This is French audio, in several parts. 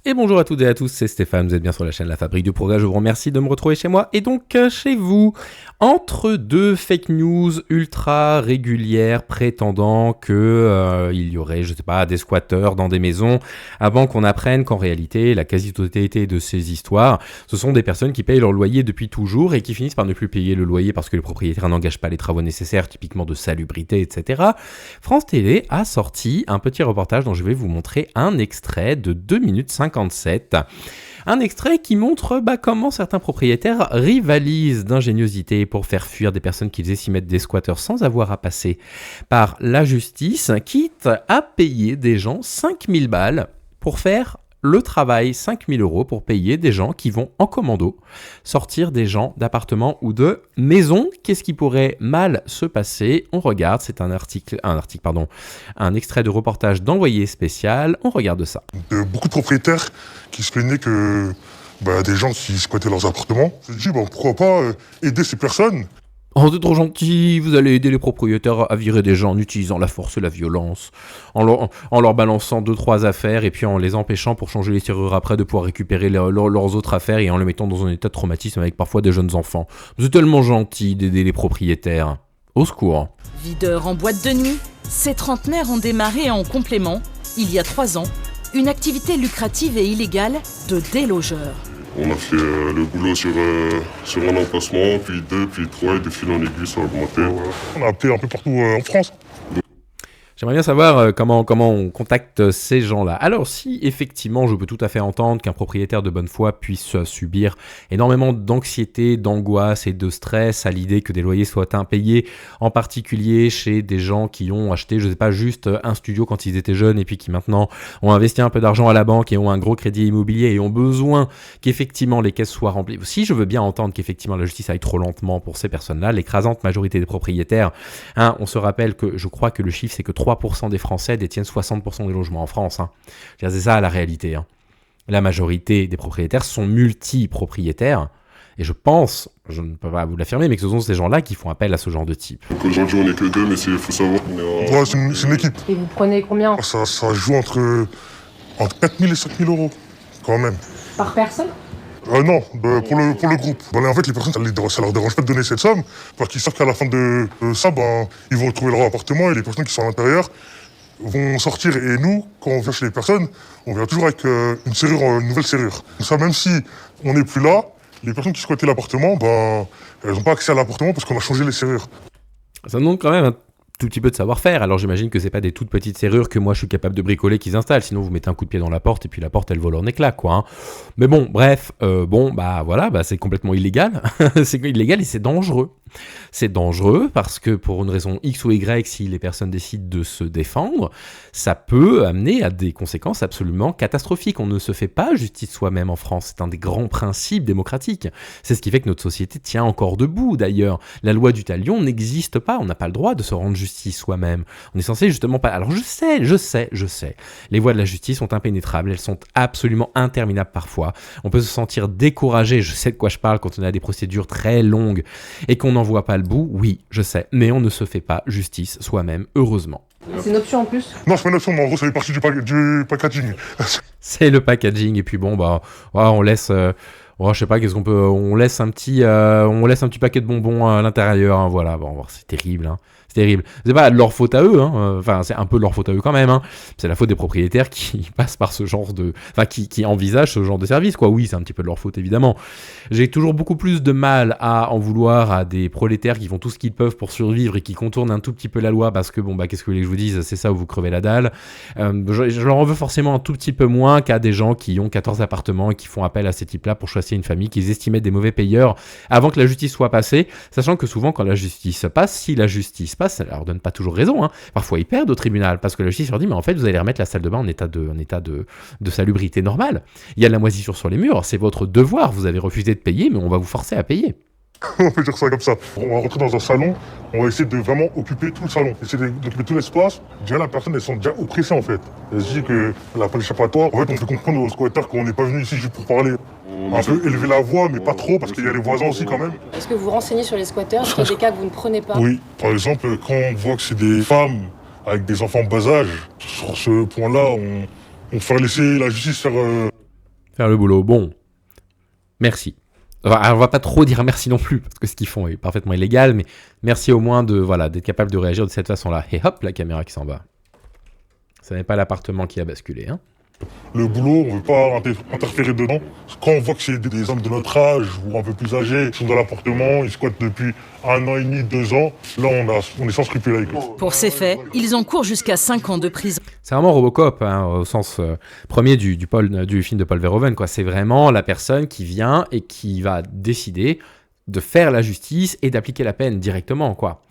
Et bonjour à toutes et à tous, c'est Stéphane, vous êtes bien sur la chaîne La Fabrique du Progrès, je vous remercie de me retrouver chez moi et donc chez vous. Entre deux fake news ultra régulières prétendant que il y aurait, je sais pas, des squatteurs dans des maisons, avant qu'on apprenne qu'en réalité, la quasi-totalité de ces histoires, ce sont des personnes qui payent leur loyer depuis toujours et qui finissent par ne plus payer le loyer parce que les propriétaires n'engagent pas les travaux nécessaires, typiquement de salubrité, etc. France Télé a sorti un petit reportage dont je vais vous montrer un extrait de 2 minutes 57. Un extrait qui montre comment certains propriétaires rivalisent d'ingéniosité pour faire fuir des personnes qu'ils estiment être des squatteurs sans avoir à passer par la justice, quitte à payer des gens 5000 balles pour faire le travail, 5000 € pour payer des gens qui vont en commando sortir des gens d'appartements ou de maisons. Qu'est-ce qui pourrait mal se passer ? On regarde, c'est un extrait de reportage d'Envoyé spécial. On regarde ça. Beaucoup de propriétaires qui se plaignaient que des gens qui squattaient leurs appartements. Je me dis pourquoi pas aider ces personnes. Oh, c'est trop gentil, vous allez aider les propriétaires à virer des gens en utilisant la force et la violence, en leur balançant 2-3 affaires et puis en les empêchant pour changer les serrures après de pouvoir récupérer leurs autres affaires et en les mettant dans un état de traumatisme avec parfois des jeunes enfants. C'est tellement gentil d'aider les propriétaires. Au secours. Videurs en boîte de nuit, ces trentenaires ont démarré en complément, il y a 3 ans, une activité lucrative et illégale de délogeurs. On a fait le boulot sur un emplacement, puis 2, puis 3, et de fil en aiguille, ça a augmenté. On a appelé un peu partout en France. J'aimerais bien savoir comment on contacte ces gens-là. Alors si effectivement je peux tout à fait entendre qu'un propriétaire de bonne foi puisse subir énormément d'anxiété, d'angoisse et de stress à l'idée que des loyers soient impayés, en particulier chez des gens qui ont acheté, je sais pas, juste un studio quand ils étaient jeunes et puis qui maintenant ont investi un peu d'argent à la banque et ont un gros crédit immobilier et ont besoin qu'effectivement les caisses soient remplies. Si je veux bien entendre qu'effectivement la justice aille trop lentement pour ces personnes-là, l'écrasante majorité des propriétaires, on se rappelle que je crois que le chiffre c'est que 3% des Français détiennent 60% des logements en France. C'est ça la réalité. La majorité des propriétaires sont multi-propriétaires. Et je pense, je ne peux pas vous l'affirmer, mais que ce sont ces gens-là qui font appel à ce genre de type. Donc aujourd'hui on n'est que 2, mais il faut savoir qu'on est Ouais, c'est une équipe. Et vous prenez combien Ça joue entre 4 000 et 5 000 € quand même. par personne? Non, pour le groupe. En fait, les personnes, ça leur dérange pas de donner cette somme, parce qu'ils savent qu'à la fin de ça, ils vont retrouver leur appartement et les personnes qui sont à l'intérieur vont sortir. Et nous, quand on vient chez les personnes, on vient toujours avec une nouvelle serrure. Ça, même si on n'est plus là, les personnes qui squattaient l'appartement, elles n'ont pas accès à l'appartement parce qu'on a changé les serrures. Ça demande quand même un tout petit peu de savoir-faire. Alors j'imagine que c'est pas des toutes petites serrures que moi je suis capable de bricoler qu'ils installent, sinon vous mettez un coup de pied dans la porte et puis la porte elle vole en éclats quoi. Mais bon, bref, c'est complètement illégal. C'est illégal et c'est dangereux. C'est dangereux parce que pour une raison X ou Y, si les personnes décident de se défendre, ça peut amener à des conséquences absolument catastrophiques. On ne se fait pas justice soi-même en France. C'est un des grands principes démocratiques. C'est ce qui fait que notre société tient encore debout d'ailleurs. La loi du talion n'existe pas. On n'a pas le droit de se rendre justice soi-même. On est censé justement pas... Alors je sais. Les voies de la justice sont impénétrables. Elles sont absolument interminables parfois. On peut se sentir découragé. Je sais de quoi je parle quand on a des procédures très longues et qu'on n'en voit pas le bout. Oui, je sais. Mais on ne se fait pas justice soi-même, heureusement. C'est une option en plus? Non, c'est pas une option, mais en gros, ça fait partie du packaging. C'est le packaging. Et puis on laisse... je sais pas, qu'est-ce qu'on peut... On laisse un petit paquet de bonbons à l'intérieur. Voilà, c'est terrible. C'est terrible. C'est pas de leur faute à eux, c'est un peu de leur faute à eux quand même. C'est la faute des propriétaires qui passent par ce genre de... qui envisagent ce genre de service, quoi. Oui, c'est un petit peu de leur faute, évidemment. J'ai toujours beaucoup plus de mal à en vouloir à des prolétaires qui font tout ce qu'ils peuvent pour survivre et qui contournent un tout petit peu la loi parce que, qu'est-ce que vous voulez que je vous dise, c'est ça où vous crevez la dalle. Je leur en veux forcément un tout petit peu moins qu'à des gens qui ont 14 appartements et qui font appel à ces types-là pour chasser une famille qu'ils estimaient des mauvais payeurs avant que la justice soit passée, sachant que souvent, quand la justice passe, si la justice passe, ça leur donne pas toujours raison. Parfois, ils perdent au tribunal parce que la justice leur dit mais en fait, vous allez remettre la salle de bain en état de salubrité normale. Il y a de la moisissure sur les murs, c'est votre devoir. Vous avez refusé de payer, mais on va vous forcer à payer. On peut dire ça comme ça. On va rentrer dans un salon, on va essayer de vraiment occuper tout le salon, essayer d'occuper tout l'espace. Déjà, la personne, elles sont déjà oppressées en fait. Elle se dit qu'elle n'a pas d'échappatoire. En fait, on peut comprendre aux squatteurs qu'on n'est pas venu ici juste pour parler. Un peu élever la voix, mais pas trop, parce qu'il y a les voisins aussi quand même. Est-ce que vous vous renseignez sur les squatteurs? Est-ce qu'il y a des cas que vous ne prenez pas? Oui, par exemple, quand on voit que c'est des femmes avec des enfants de bas âge, sur ce point-là, on va laisser la justice faire faire le boulot. Bon, merci. Enfin, on va pas trop dire merci non plus, parce que ce qu'ils font est parfaitement illégal, mais merci au moins d'être capable de réagir de cette façon-là. Et hop, la caméra qui s'en va. Ça n'est pas l'appartement qui a basculé, hein. Le boulot, on ne veut pas interférer dedans. Quand on voit que c'est des hommes de notre âge ou un peu plus âgés qui sont dans l'appartement, ils squattent depuis 1 an et demi, 2 ans, là on est sans scrupules avec eux. Pour ces faits, ils encourent jusqu'à 5 ans de prison. C'est vraiment Robocop, hein, au sens premier du film de Paul Verhoeven, quoi. C'est vraiment la personne qui vient et qui va décider de faire la justice et d'appliquer la peine directement, quoi.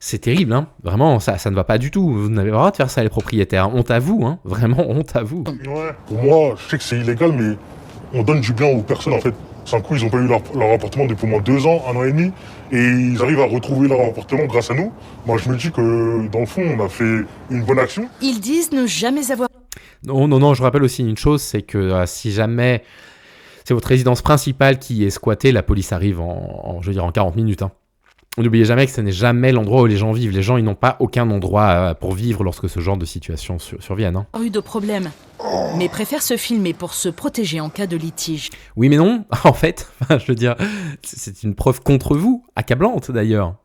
C'est terrible, hein. Vraiment, ça ne va pas du tout. Vous n'avez pas le droit de faire ça, les propriétaires. Honte à vous, hein. Vraiment, honte à vous. Ouais. Pour moi, je sais que c'est illégal, mais on donne du bien aux personnes, en fait. D'un coup, ils n'ont pas eu leur appartement depuis au moins 2 ans, 1 an et demi, et ils arrivent à retrouver leur appartement grâce à nous. Moi, je me dis que, dans le fond, on a fait une bonne action. Ils disent ne jamais avoir... Non, je rappelle aussi une chose, c'est que si jamais c'est votre résidence principale qui est squattée, la police arrive en 40 minutes, hein. N'oubliez jamais que ce n'est jamais l'endroit où les gens vivent. Les gens, ils n'ont pas aucun endroit pour vivre lorsque ce genre de situation surviennent, hein. eu de problème, mais préfèrent se filmer pour se protéger en cas de litige. Oui, mais non, en fait, je veux dire, c'est une preuve contre vous, accablante d'ailleurs.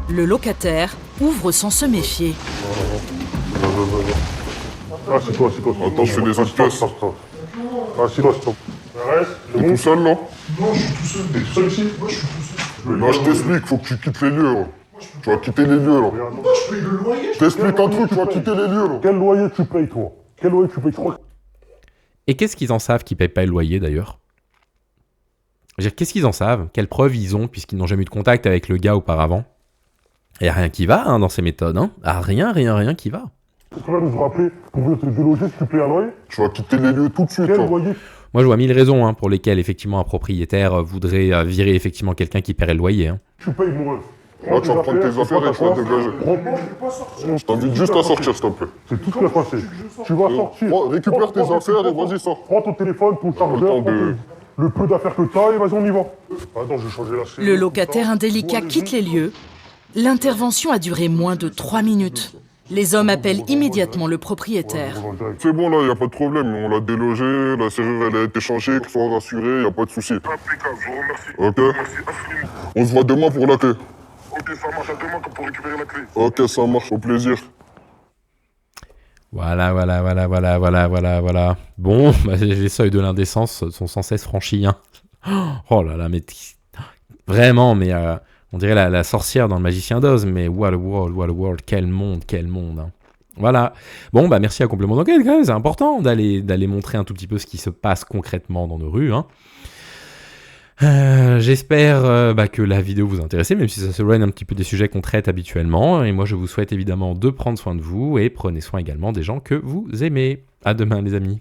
Le locataire ouvre sans se méfier. Ah, c'est toi. Attends, je fais des autres pièces. Ah, c'est toi. Reste, c'est T'es bon. tout seul, là? Non, je suis tout seul. T'es tout seul ici? Moi, je suis tout seul. Là, je t'explique, faut que tu quittes les lieux, là. Tu vas quitter les lieux, là. Je paye le loyer. Je t'explique un truc, tu vas quitter les lieux, là. Quel loyer tu payes, toi? Quel loyer tu payes, toi? Et qu'est-ce qu'ils en savent qu'ils ne payent pas le loyer d'ailleurs? Je veux dire, qu'est-ce qu'ils en savent? Quelles preuves ils ont puisqu'ils n'ont jamais eu de contact avec le gars auparavant? Il n'y a rien qui va, hein, dans ces méthodes, hein. Ah, rien qui va. Tu peux nous rappeler pour venir te déloger si tu payes un loyer? Tu vas quitter les lieux tout de suite, Quel là. loyer? Moi, je vois 1000 raisons, hein, pour lesquelles effectivement un propriétaire voudrait virer effectivement quelqu'un qui paierait le loyer, hein. Tu payes, mon ref. Là, tu vas prendre tes affaires et tu vas dégager. Je t'invite juste à sortir, s'il te plaît. C'est tout ce qui a passé. Tu vas sortir. Récupère tes affaires et vas-y, sors. Prends ton téléphone, ton chargeur, Le temps de- le peu d'affaires que t'as et vas-y, on y va. Attends, je vais changer la scène. Le locataire indélicat quitte les lieux. L'intervention a duré moins de 3 minutes. Les hommes appellent immédiatement le propriétaire. C'est bon, là, y a pas de problème. On l'a délogé, la serrure, elle a été changée, qu'il faut rassurer, y a pas de souci. Impeccable, je vous remercie. Ok? Merci infiniment. On se voit demain pour la clé. Ok, ça marche à demain pour récupérer la clé. Ok, ça marche, au plaisir. Voilà. Bon, bah, les seuils de l'indécence sont sans cesse franchis, hein. Oh là là, mais vraiment, mais on dirait la sorcière dans le Magicien d'Oz, mais what a world, quel monde, hein. Voilà. Bon, bah merci à Complément d'Enquête, quand même, c'est important d'aller montrer un tout petit peu ce qui se passe concrètement dans nos rues, hein. J'espère que la vidéo vous intéresse, même si ça s'éloigne un petit peu des sujets qu'on traite habituellement. Et moi, je vous souhaite évidemment de prendre soin de vous et prenez soin également des gens que vous aimez. À demain, les amis.